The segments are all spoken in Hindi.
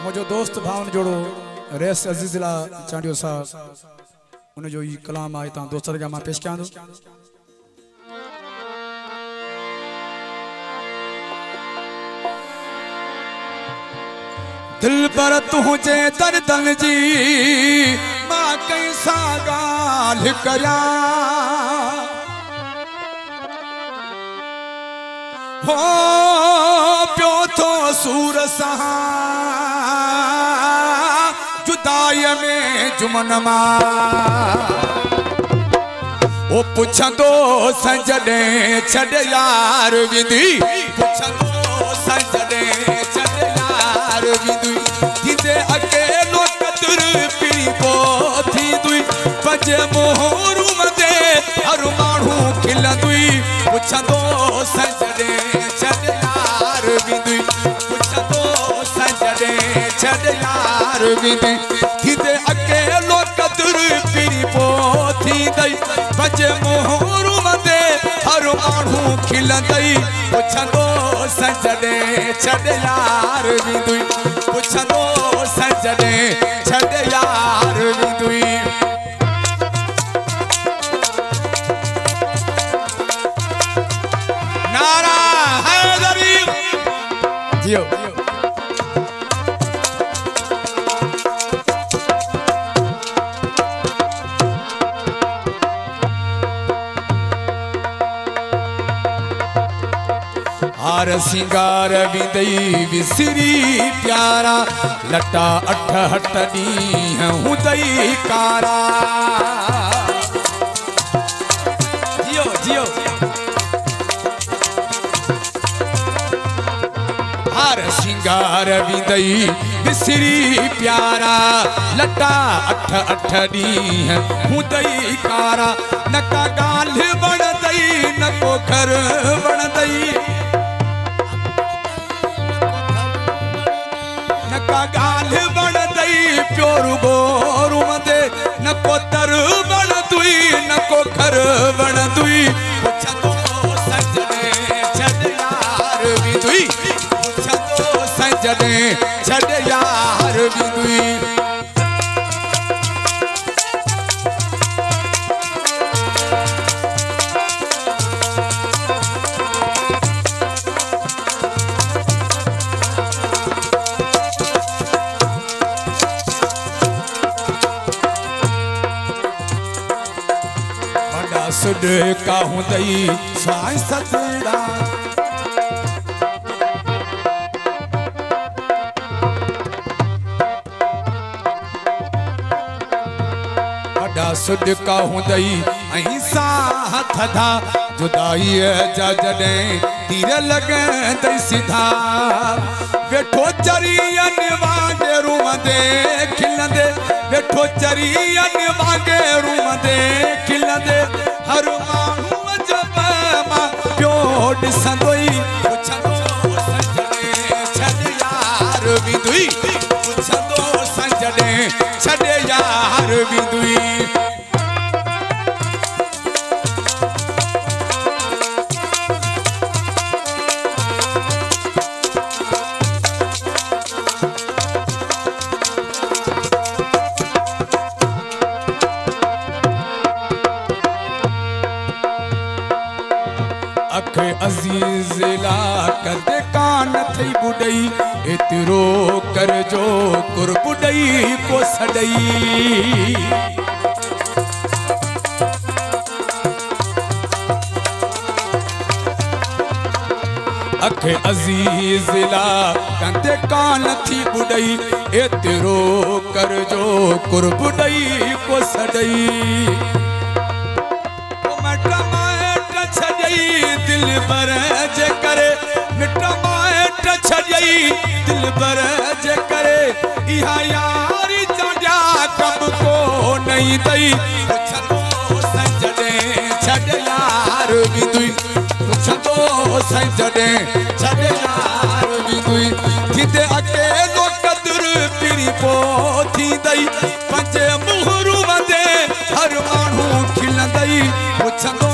मुझो दोस्त भावन जोड़ो रेस अजीजला चांडियो साहब उन जो ये कलाम आए ता दोस्त का मां पेश क्या दो दिल पर तुझे दर्दन जी मां कैसा गाल कया हो प्यो तो सूर सहा जुदाई में जुमनमा ओ पुछंदो संजडे छड़ यार विधी पुछंदो संजडे छड़ यार विधी जिते अकेलो कदर पी पो थी दुई बजे मोहरू मदे हर मानू खिलंदुई पुछंदो संजडे छड़ यार विधी पुछंदो संजडे छड़ यार विधी जिते अकेलो कदर पी पो थी दई बजे मोहरू मदे हर मानू खिलंदई पुछंदो संजडे छड़ यार विधी पुछंदो संजडे छड़ यार विधी नारा हैदरी जियो हार सिंगार विदई विसरी प्यारा लटा अठ हट दी हुदई कारा जियो जियो हार सिंगार विदई विसरी प्यारा लटा अठ अठ दी हुदई कारा नका गाल बण दई नको घर बण दई नका गाल बण दई प्योरु गोरु मदे नको तर बण दुई नको घर बण दुई पुछंदो संजडे छड़ यार विधुई पुछंदो संजडे छड़ यार विधुई सुड का हुदई साई सतड़ा बड़ा सुड का हुदई ऐं साह थधा जुदाई जा जडे तीर लगे दई सिधा वेठो चरियन वांगे रूम दे खिलंदे वेठो चरियन वांगे रूम दे खिलंदे हर मानू जब मां प्यो ॾिसंदोई पुछंदो संजडे छड़ यार विधुई पुछंदो संजडे छड़ यार विधुई अख अजीज ला कदे कान थई बुडई एतिरो कर जो कुर बुडई को सडई अख अजीज ला कदे कान थी बुडई एतिरो कर जो कुर बुडई को सडई दिल पर जे करे मिट माइट छजई दिल पर जे करे इहा यारी चांडिया कब को नहीं दई पुछंदो संजडे छड़ यार विधुई पुछंदो संजडे छड़ यार विधुई जिते अकेलो कदर पिरी पो थी दई पंजे मुहरू मदे हर मानू खिलंदई पुछंदो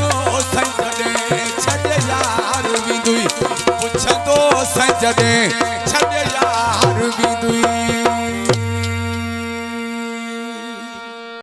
संजडे छड़ यार विधुई पुछंदो संजडे छड़ यार विधुई